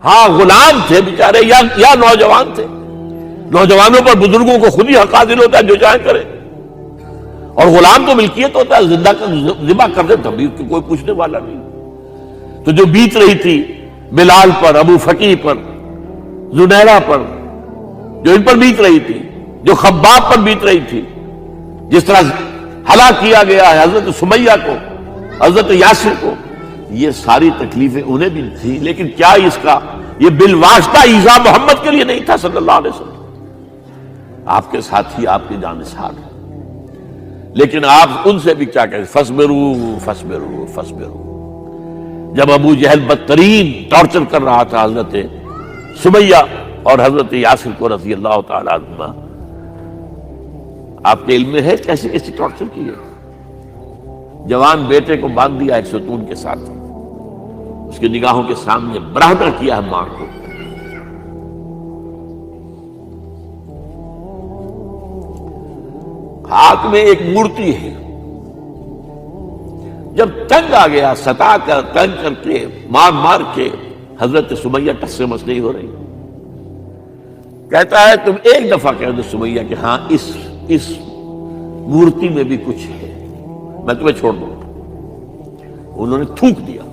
ہاں غلام تھے بیچارے یا نوجوان تھے. نوجوانوں پر بزرگوں کو خود ہی حق حاصل ہوتا ہے، جو چاہے کرے. اور غلام تو ملکیت ہوتا ہے، زندہ ذبح کر دے تبھی کوئی پوچھنے والا نہیں. تو جو بیت رہی تھی بلال پر، ابو فقیہ پر، زنیرہ پر، جو ان پر بیت رہی تھی، جو خباب پر بیت رہی تھی، جس طرح ہلاک کیا گیا ہے حضرت سمیہ کو، حضرت یاسر کو، یہ ساری تکلیفیں انہیں بھی تھی. لیکن کیا اس کا یہ بالواسطہ ایذا محمد کے لیے نہیں تھا صلی اللہ علیہ وسلم. آپ کے ساتھی آپ کی جانثار ہیں، لیکن آپ ان سے بھی کیا کہیں، فصبروا فصبروا فصبروا. جب ابو جہل بدترین ٹارچر کر رہا تھا حضرت سمیہ اور حضرت یاسر کو رضی اللہ تعالی عنہما، آپ کے علم میں ہے کیسے کیسے ٹارچر کیے. جوان بیٹے کو باندھ دیا ایک ستون کے ساتھ، اس کی نگاہوں کے سامنے برہنہ کیا ہے ماں کو. ہاتھ میں ایک مورتی ہے. جب تنگ آ گیا، ستا کر تنگ کر کے مار مار کے حضرت سمیہ ٹس سے مس نہیں ہو رہی. کہتا ہے تم ایک دفعہ کہہ دو سمیہ کہ ہاں اس مورتی میں بھی کچھ ہے، میں تمہیں چھوڑ دوں. انہوں نے تھوک دیا،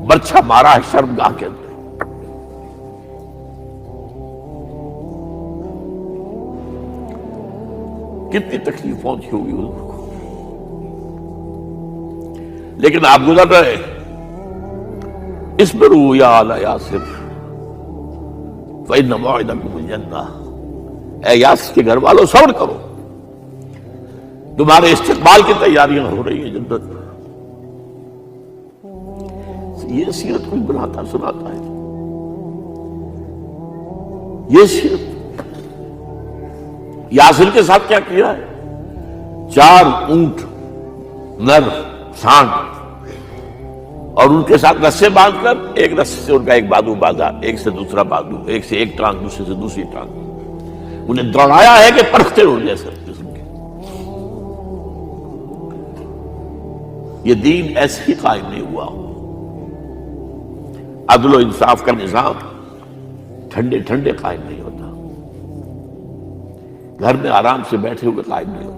برچھا مارا ہے شرمگاہ کے اندر. کتنی تکلیف پہنچی ہوگی حضور کو. لیکن آپ گزر رہے. اصبروا یا آل یاسر فإن موعدکم الجنہ. اے یاسر کے گھر والوں صبر کرو، تمہارے استقبال کی تیاریاں ہو رہی ہیں جنت. یہ سیرت کوئی بناتا سناتا ہے، یہ سیرت. یاسر کے ساتھ کیا کیا ہے؟ 4 اونٹ نر سانڈ، اور ان کے ساتھ رسے باندھ کر ایک رسے سے ان کا ایک بازو باندھا، ایک سے دوسرا بازو، ایک سے ایک ٹانگ، دوسرے سے دوسری ٹانگ. انہیں دوڑایا ہے کہ پرکھتے ہو جیسے جسم کے. یہ دین ایسے ہی قائم نہیں ہوا. عدل و انصاف کا نظام ٹھنڈے ٹھنڈے قائم نہیں ہوتا، گھر میں آرام سے بیٹھے ہوئے قائم نہیں ہوتا.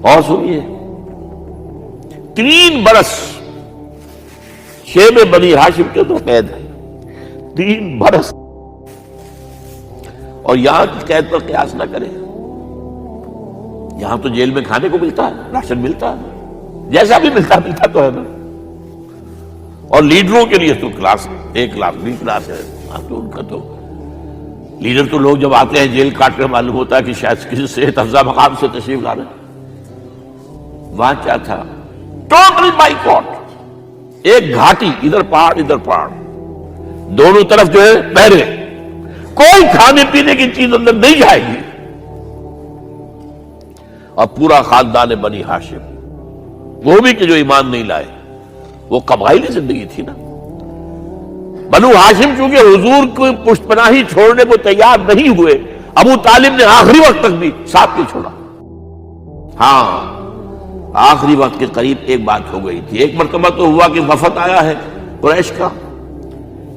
اور سنیے، 3 برس شیب بنی ہاشم کے تو قید ہے. 3 برس. اور یہاں کی قید پر قیاس نہ کریں. یہاں تو جیل میں کھانے کو ملتا ہے، راشن ملتا ہے، جیسا بھی ملتا تو ہے نا. اور لیڈروں کے لیے تو class A class B class ہے. تو ان کا تو لیڈر تو لوگ جب آتے ہیں جیل کاٹ کر معلوم ہوتا ہے کہ شاید کسی صحت افزا مقام سے تشریف لا رہے ہیں. وہاں کیا تھا؟ Total boycott. ایک گھاٹی، ادھر پہاڑ ادھر پہاڑ، دونوں طرف جو ہے پہرے. کوئی کھانے پینے کی چیز اندر نہیں جائے گی. اور پورا خاندان بنی ہاشم، وہ بھی کہ جو ایمان نہیں لائے، وہ قبائلی زندگی تھی نا. بنو ہاشم چونکہ حضور کو پشت پناہی چھوڑنے کو تیار نہیں ہوئے، ابو طالب نے آخری وقت تک بھی ساتھ نہیں چھوڑا. ہاں آخری وقت کے قریب ایک بات ہو گئی تھی. ایک مرتبہ تو ہوا کہ وفد آیا ہے قریش کا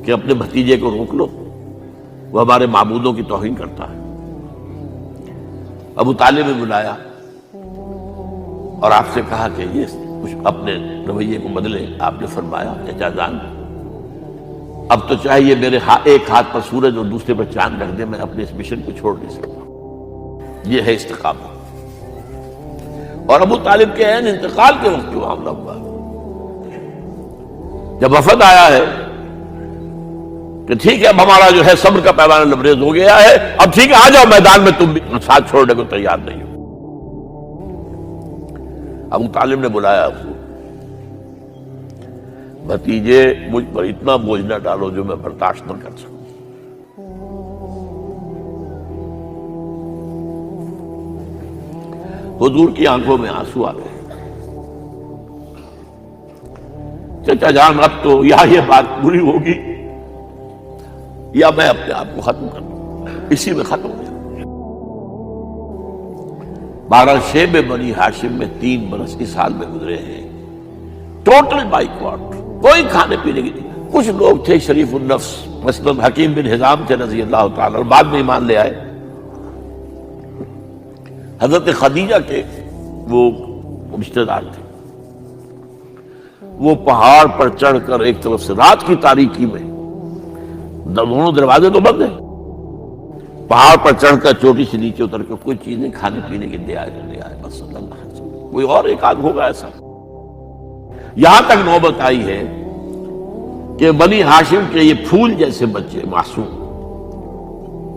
کہ اپنے بھتیجے کو روک لو، وہ ہمارے معبودوں کی توہین کرتا ہے. ابو طالب نے بلایا اور آپ سے کہا کہ یہ کچھ اپنے رویے کو بدلے. آپ نے فرمایا چچا جان، اب تو چاہیے میرے ایک ہاتھ پر سورج اور دوسرے پر چاند رکھ دے، میں اپنے اس مشن کو چھوڑ نہیں سکتا. یہ ہے استقامت. اور ابو طالب کے عین انتقال کے وقت جو معاملہ ہوا، جب وفد آیا ہے کہ ٹھیک ہے اب ہمارا جو ہے صبر کا پیمانہ لبریز ہو گیا ہے، اب ٹھیک ہے آ جاؤ میدان میں، تم بھی ساتھ چھوڑنے کو تیار نہیں ہو. ابو طالب نے بلایا ابو، بھتیجے مجھ پر اتنا بوجھ نہ ڈالو جو میں برداشت نہ کر سکوں. حضور کی آنکھوں میں آنسو آ گئے. چچا جان اب تو یا یہ بات بری ہوگی یا میں اپنے آپ کو ختم کر دوں، اسی میں ختم ہو جاؤں. 12 شیب بنی ہاشم میں 3 برس اس حال میں گزرے ہیں ٹوٹل بائیکاٹ، کوئی کھانے پینے کی نہیں۔ کچھ لوگ تھے شریف النفس، مثلاً حکیم بن حزام تھے رضی اللہ تعالیٰ، اور بعد میں ایمان لے آئے۔ حضرت خدیجہ کے وہ رشتہ دار تھے، وہ پہاڑ پر چڑھ کر ایک طرف سے رات کی تاریکی میں، دونوں دروازے تو بند ہیں، پہاڑ پر چڑھ کر چوٹی سے نیچے اتر کر کوئی چیزیں کھانے پینے کے لے آئے بس صلی اللہ علیہ وسلم۔ کوئی اور ایک آدھ ہوگا ایسا۔ یہاں تک نوبت آئی ہے کہ بنی ہاشم کے یہ پھول جیسے بچے معصوم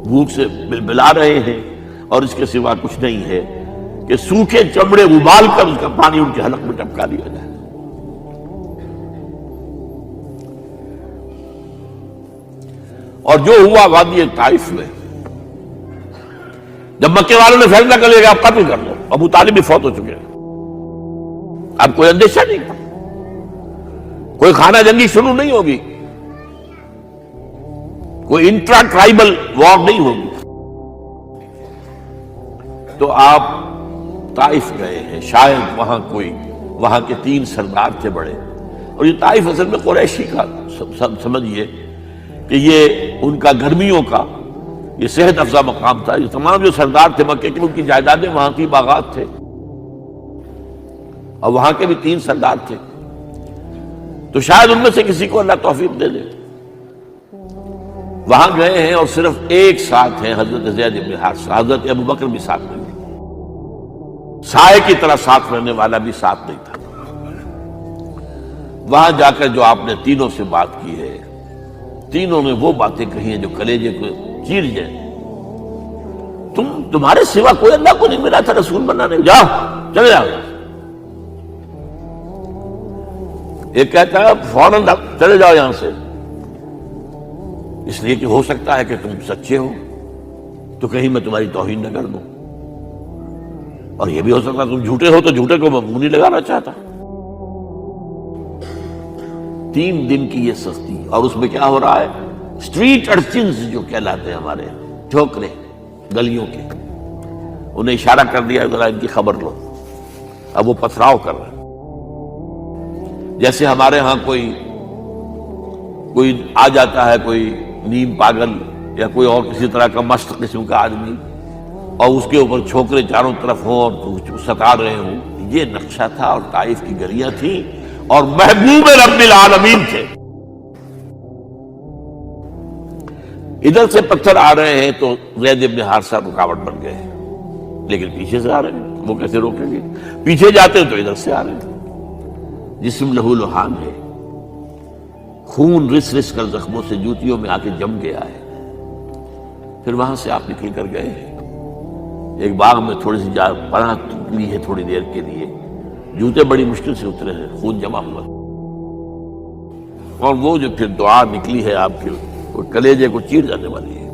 بھوک سے بلبلا رہے ہیں، اور اس کے سوا کچھ نہیں ہے کہ سوکھے چمڑے ابال کر اس کا پانی ان کے حلق میں ٹپکا دیا جائے۔ اور جو ہوا وادی طائف میں، جب مکے والوں نے فیصلہ کر لیا کہ آپ قتل کر لو، ابو طالب بھی فوت ہو چکے ہیں، اب کوئی اندیشہ نہیں، کوئی خانہ جنگی شروع نہیں ہوگی، کوئی انٹرا ٹرائبل وار نہیں ہوگی، تو آپ طائف گئے ہیں۔ شاید وہاں کے 3 سردار تھے بڑے، اور یہ طائف اصل میں قریشی کا سمجھیے کہ یہ ان کا گرمیوں کا یہ صحت افزا مقام تھا۔ یہ تمام جو سردار تھے مکے کے، ان کی جائیدادیں وہاں کی باغات تھے، اور وہاں کے بھی 3 سردار تھے، تو شاید ان میں سے کسی کو اللہ توفیق دے دے۔ وہاں گئے ہیں اور صرف ایک ساتھ ہیں، حضرت زید بن حارثہ، حضرت ابو بکر بھی ساتھ نہیں تھے، سائے کی طرح ساتھ رہنے والا بھی ساتھ نہیں تھا۔ وہاں جا کر جو آپ نے تینوں سے بات کی ہے، تینوں نے وہ باتیں کہی ہیں جو کلیجے کو چیر جائیں۔ تمہارے سوا کوئی اللہ کو نہیں ملا تھا رسول بنانے، جاؤ چلے جاؤ۔ ایک کہتا ہے فوراً چلے جاؤ یہاں سے، اس لیے کہ ہو سکتا ہے کہ تم سچے ہو تو کہیں میں تمہاری توہین نہ کر دوں، اور یہ بھی ہو سکتا ہے تم جھوٹے ہو تو جھوٹے کو میں منہ نہیں لگانا چاہتا۔ 3 دن کی یہ سختی، اور اس میں کیا ہو رہا ہے، اسٹریٹ ارچنز جو کہلاتے ہیں ہمارے ٹھوکرے گلیوں کے، انہیں اشارہ کر دیا ذرا ان کی خبر لو، اب وہ پتھراؤ کر رہے ہیں۔ جیسے ہمارے ہاں کوئی آ جاتا ہے، کوئی نیم پاگل یا کوئی اور کسی طرح کا مست قسم کا آدمی، اور اس کے اوپر چھوکرے چاروں طرف ہوں اور کچھ ستا رہے ہوں، یہ نقشہ تھا، اور طائف کی گلیاں تھیں، اور محبوب رب العالمین تھے۔ ادھر سے پتھر آ رہے ہیں تو زید بن حارثہ رکاوٹ بن گئے، لیکن پیچھے سے آ رہے ہیں، وہ کیسے روکیں گے؟ پیچھے جاتے تو ادھر سے آ رہے ہیں۔ جسم لہو لہان ہے، خون رس رس کر زخموں سے جوتیوں میں آ کے جم گیا ہے۔ پھر وہاں سے آپ نکل کر گئے ہیں، ایک باغ میں تھوڑی سی پناہ لی ہے تھوڑی دیر کے لیے، جوتے بڑی مشکل سے اترے ہیں، خون جمع ہوا، اور وہ جو پھر دعا نکلی ہے آپ کے، وہ کلیجے کو چیر جانے والی ہے۔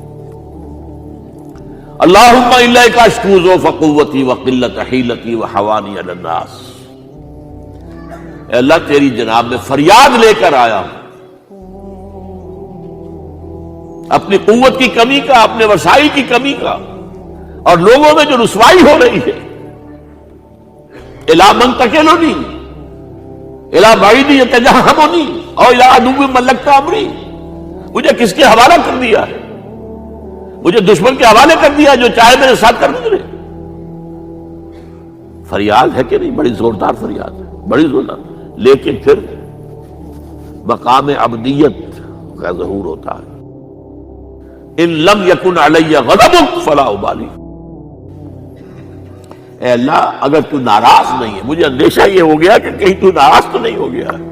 اللہم الیک اشکو ضعف قوتی وقلت حیلتی وحوانی علی الناس، اے اللہ تیری جناب میں فریاد لے کر آیا ہوں، اپنی قوت کی کمی کا، اپنے وسائل کی کمی کا، اور لوگوں میں جو رسوائی ہو رہی ہے۔ الی من تکلنی الی بعید یتجہمنی او الی عدو ملکت امری، مجھے کس کے حوالہ کر دیا ہے؟ مجھے دشمن کے حوالے کر دیا جو چاہے میرے ساتھ کر گزرے۔ فریاد ہے کہ نہیں؟ بڑی زوردار فریاد ہے، بڑی زوردار، لیکن پھر مقام عبدیت کا ظہور ہوتا ہے۔ ان لم یکن علی غضبک فلا ابالی، اے اللہ اگر تو ناراض نہیں ہے، مجھے اندیشہ یہ ہو گیا کہ کہیں تو ناراض تو نہیں ہو گیا ہے،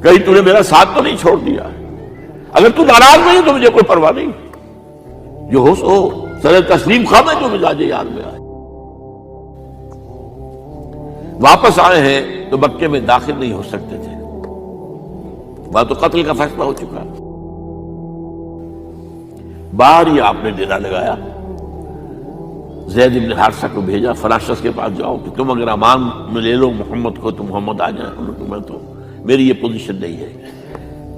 کہیں تو نے میرا ساتھ تو نہیں چھوڑ دیا ہے۔ اگر تو ناراض نہیں تو مجھے کوئی پرواہ نہیں، جو ہو سو سر تسلیم خواہ جو مزاج یار میں آئے۔ واپس آئے ہیں تو مکے میں داخل نہیں ہو سکتے تھے، وہاں تو قتل کا فیصلہ ہو چکا۔ باہر ہی آپ نے ڈیرا لگایا، زید بن حارثہ کو بھیجا، فلاں شخص کے پاس جاؤ کہ تم اگر امان میں لے لو محمد کو تو محمد آ جائیں، میں تو میری یہ پوزیشن نہیں ہے،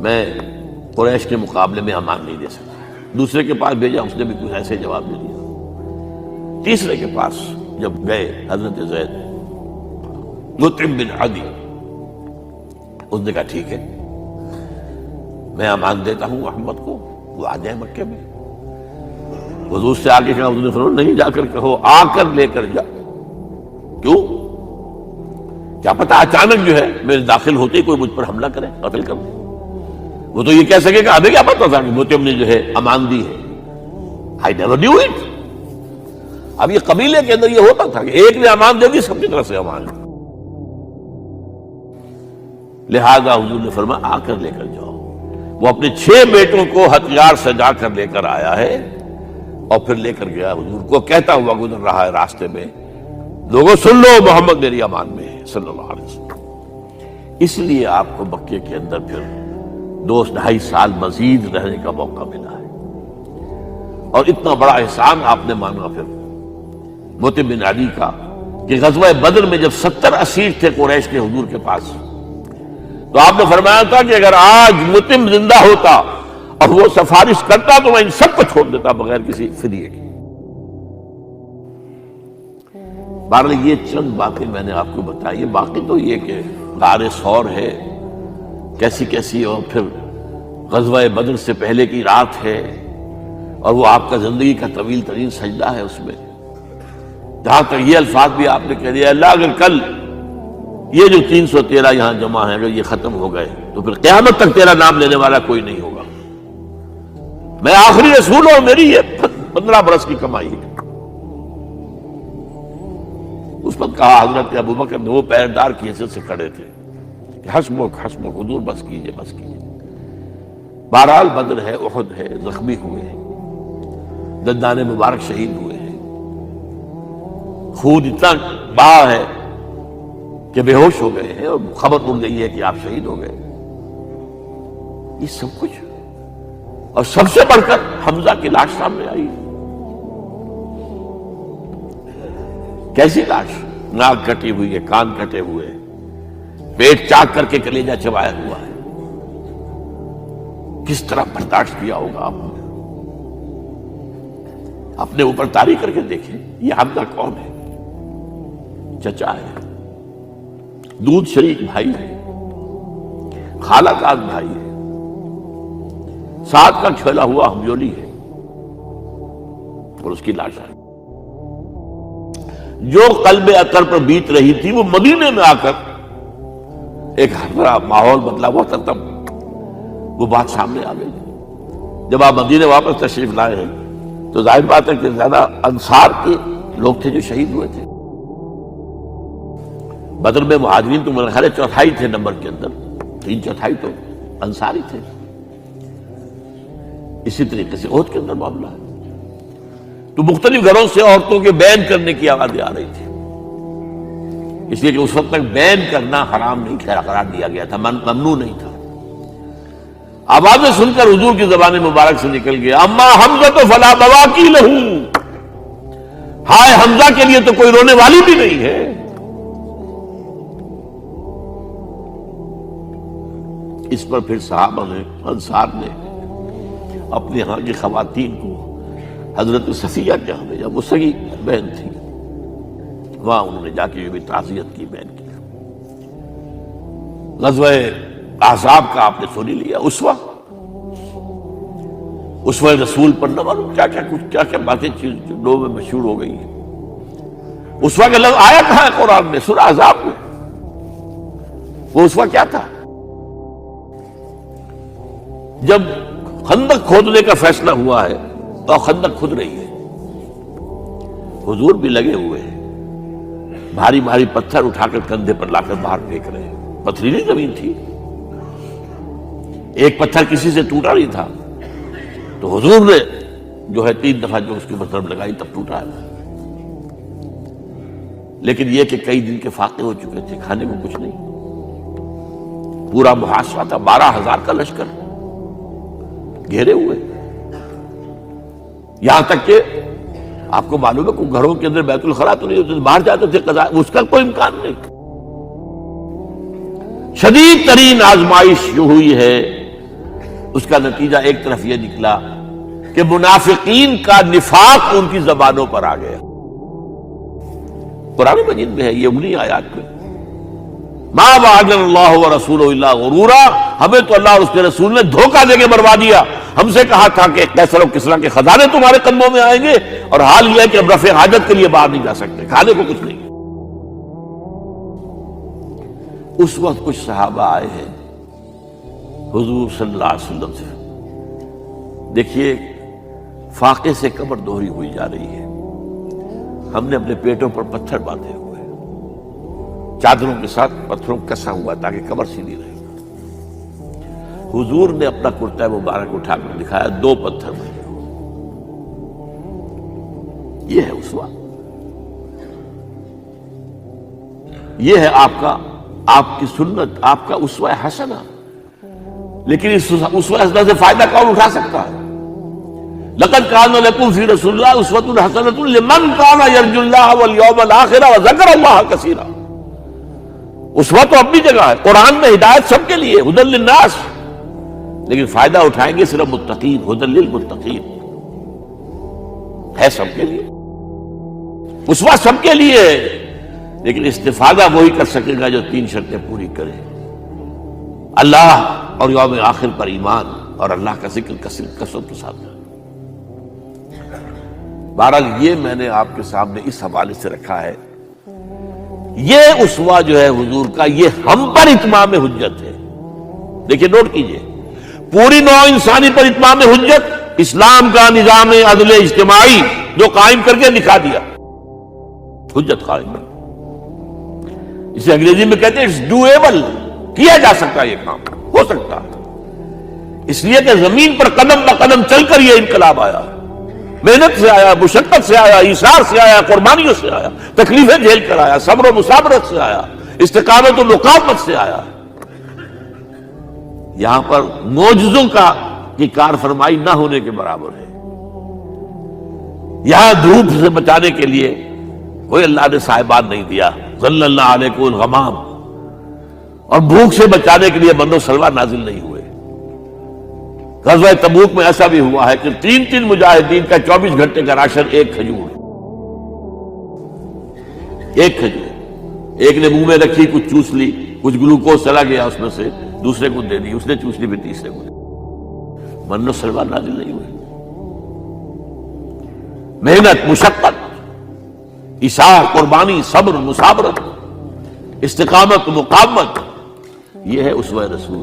میں قریش کے مقابلے میں امان نہیں دے سکتا۔ دوسرے کے پاس بھیجا، اس نے بھی کچھ ایسے جواب دے دیا۔ تیسرے کے پاس جب گئے حضرت زید، مطعم بن عدی، اس نے کہا ٹھیک ہے، میں امان دیتا ہوں محمد کو، وہ آ جائے مکے میں۔ حضور سے آگے کہا، حضور نے فرمایا نہیں جا کر کہو، آ کر لے کر جا۔ کیوں؟ کیا پتا اچانک جو ہے میرے داخل ہوتے ہی کوئی مجھ پر حملہ کرے، قتل کر دے۔ وہ تو یہ کہہ سکے کہ ابھی کیا پتا تھا کہ مطعم نے جو ہے امان دی ہے، I never knew it۔ اب یہ قبیلے کے اندر یہ ہوتا تھا کہ ایک نے امان دے دی، سب کی طرف سے امان۔ لہذا حضور نے فرمایا آ کر لے کر جاؤ۔ وہ اپنے 6 بیٹوں کو ہتھیار سجا کر لے کر آیا ہے اور پھر لے کر گیا حضور کو، کہتا ہوا گزر رہا ہے راستے میں، لوگوں سن لو محمد میری امان میں ہے صلی اللہ علیہ وسلم۔ اس لیے آپ کو مکے کے اندر پھر 2-2.5 سال مزید رہنے کا موقع ملا ہے، اور اتنا بڑا احسان آپ نے مانا پھر مطعم بن عدی کا کہ غزوہ بدر میں جب 70 اسیر تھے قریش کے حضور کے پاس، تو آپ نے فرمایا تھا کہ اگر آج مطعم زندہ ہوتا اور وہ سفارش کرتا تو میں ان سب کو چھوڑ دیتا بغیر کسی فدیے کے۔ بہرحال یہ چند باتیں میں نے آپ کو بتائی، باقی تو یہ کہ غار ثور ہے کیسی کیسی، اور پھر غزوہ بدر سے پہلے کی رات ہے، اور وہ آپ کا زندگی کا طویل ترین سجدہ ہے۔ اس میں جہاں تک یہ الفاظ بھی آپ نے کہہ دیا، اللہ اگر کل یہ جو 313 یہاں جمع ہیں اگر یہ ختم ہو گئے تو پھر قیامت تک تیرا نام لینے والا کوئی نہیں ہوگا، میں آخری رسول ہوں، میری یہ 15 برس کی کمائی ہے۔ اس وقت کہا حضرت ابوبکر نے، وہ پہرےدار کی حیثیت سے کھڑے تھے، کہ حسبک حسبک حضور بس کیجئے بس کیجئے۔ بہرحال بدر ہے، احد ہے، زخمی ہوئے ہیں، دندان مبارک شہید ہوئے ہیں، خون اتنا بہا ہے کہ بے ہوش ہو گئے ہیں، اور خبر اڑ گئی ہے کہ آپ شہید ہو گئے۔ یہ سب کچھ، اور سب سے بڑھ کر حمزہ کی لاش سامنے آئی۔ کیسی لاش؟ ناک کٹی ہوئی ہے، کان کٹے ہوئے ہیں، پیٹ چاک کر کے کلیجہ چبایا ہوا ہے۔ کس طرح برداشت کیا ہوگا آپ نے؟ اپنے اوپر تاری کر کے دیکھیں، یہ حمزہ کون ہے؟ چچا ہے، دودھ شریک بھائی ہے، خالہ زاد بھائی ہے، ساتھ کا کھیلا ہوا ہمجولی ہے، اور اس کی لاش ہے۔ جو قلب اطہر پر بیت رہی تھی وہ مدینے میں آ کر ایک ہرا ماحول بدلا ہوا تھا، تب وہ بات سامنے آ گئی۔ جب آپ مدینے واپس تشریف لائے ہیں تو ظاہر بات ہے کہ زیادہ انصار کے لوگ تھے جو شہید ہوئے تھے۔ بدر میں مہاجرین تو میرے خیال 4تھائی تھے نمبر کے اندر، 3/4 تو انصاری تھے۔ اسی طریقے سے احد کے اندر معاملہ ہے، تو مختلف گھروں سے عورتوں کے بین کرنے کی آوازیں آ رہی تھی، اس لیے کہ اس وقت تک بین کرنا حرام نہیں قرار دیا گیا تھا، ممنوع نہیں تھا۔ آوازیں سن کر حضور کی زبان مبارک سے نکل گیا، اما حمزہ تو فلا بواکی لہو، ہائے حمزہ کے لیے تو کوئی رونے والی بھی نہیں ہے۔ اس پر پھر صحابہ نے، انصار نے اپنے ہاں کی خواتین کو حضرت صفیہ کے ہاں بھیجا، وہ سگی بہن تھی، وہاں انہوں نے جا کے بھی تعزیت کی بہن کی۔ غزوہ احزاب کا آپ نے سن ہی لیا، اسوہ رسول پر نہ معلوم کیا کیا باتیں لوگوں میں مشہور ہو گئی ہیں۔ اسوہ کا لفظ آیا کہاں ہے قرآن میں؟ سورہ احزاب میں۔ وہ اسوہ کیا تھا؟ جب خندق کھودنے کا فیصلہ ہوا ہے تو خندق کھود رہی ہے، حضور بھی لگے ہوئے ہیں، بھاری بھاری پتھر اٹھا کر کندھے پر لا کر باہر پھینک رہے ہیں، پتھریلی زمین تھی، ایک پتھر کسی سے ٹوٹا نہیں تھا، تو حضور نے جو ہے 3 دفعہ جو اس کی ضرب لگائی تب ٹوٹا ہے۔ لیکن یہ کہ کئی دن کے فاقے ہو چکے تھے، کھانے کو کچھ نہیں، پورا محاصرہ تھا، 12,000 کا لشکر گھیرے ہوئے، یہاں تک کہ آپ کو معلوم ہے کہ گھروں کے اندر بیت الخلا تو نہیں ہوتے، باہر جاتے تھے قضاء، اس کا کوئی امکان نہیں۔ شدید ترین آزمائش جو ہوئی ہے اس کا نتیجہ ایک طرف یہ نکلا کہ منافقین کا نفاق ان کی زبانوں پر آ گیا۔ قرآن مجید میں ہے یہ انہی آیات میں، ما وعدنا اللہ ورسولہ الا غرورا، ہمیں تو اللہ اور اس کے رسول نے دھوکہ دے کے مروا دیا۔ ہم سے کہا تھا کہ قیصر و کسریٰ کے خزانے تمہارے قدموں میں آئیں گے، اور حال یہ ہے کہ اب رفع حاجت کے لیے باہر نہیں جا سکتے، کھانے کو کچھ نہیں۔ اس وقت کچھ صحابہ آئے ہیں حضور صلی اللہ علیہ وسلم سے، دیکھیے فاقے سے کمر دوہری ہوئی جا رہی ہے، ہم نے اپنے پیٹوں پر پتھر باندھے ہوئے، چادروں کے ساتھ پتھروں کسا ہوا تاکہ کمر سیدھی رہے۔ حضور نے اپنا کرتا مبارک اٹھا کر دکھایا، 2 پتھر بنے ہوئے۔ یہ ہے اسوہ، یہ ہے آپ کی سنت، آپ کا اسوہ حسنہ۔ لیکن اس اسوہ حسنہ سے فائدہ کون اٹھا سکتا ہے؟ لقد كان لكم في رسول الله اسوة حسنة لمن كان يرجو الله واليوم الآخر وذكر الله كثيرا۔ اسوہ تو اپنی جگہ ہے، قرآن میں ہدایت سب کے لیے، ہدی للناس، لیکن فائدہ اٹھائیں گے صرف متقین، ہدی للمتقین ہے سب کے لیے، اسوہ سب کے لیے ہے، لیکن استفادہ وہی کر سکے گا جو 3 شرطیں پوری کرے: اللہ اور یوم آخر پر ایمان، اور اللہ کا ذکر کثرت کے ساتھ۔ بہرحال یہ میں نے آپ کے سامنے اس حوالے سے رکھا ہے، یہ اسوہ جو ہے حضور کا، یہ ہم پر اتمام حجت ہے۔ دیکھیے نوٹ کیجئے، پوری نوع انسانی پر اتمام حجت، اسلام کا نظام عدل اجتماعی جو قائم کر کے دکھا دیا، حجت قائم ہے۔ اسے انگریزی میں کہتے ہیں اٹس ڈویبل، کیا جا سکتا ہے، یہ کام ہو سکتا ہے، اس لیے کہ زمین پر قدم بہ قدم چل کر یہ انقلاب آیا، محنت سے آیا، مشقت سے آیا، ایثار سے آیا، قربانیوں سے آیا، تکلیفیں جھیل کر آیا، صبر و مصابرت سے آیا، استقامت و مقاومت سے آیا۔ یہاں پر معجزوں کی کار فرمائی نہ ہونے کے برابر ہے۔ یہاں دھوپ سے بچانے کے لیے کوئی اللہ نے صاحبان نہیں دیا، ظل اللہ علیکم الغمام، اور بھوک سے بچانے کے لیے بند و سلوار نازل نہیں ہوئے۔ غزوہ تبوک میں ایسا بھی ہوا ہے کہ 3 مجاہدین کا 24 گھنٹے کا راشن ایک کھجور، ایک نے منہ میں رکھی، کچھ چوس لی، کچھ گلوکوز چلا گیا اس میں سے، دوسرے کو دے دی، اس نے چوس لی، پھر تیسرے کو دے دی۔ من و سلوار نازل نہیں ہوئے۔ محنت، مشقت، ایثار، قربانی، صبر، مصابرت، استقامت، مقاومت، یہ ہے اسوہ رسول۔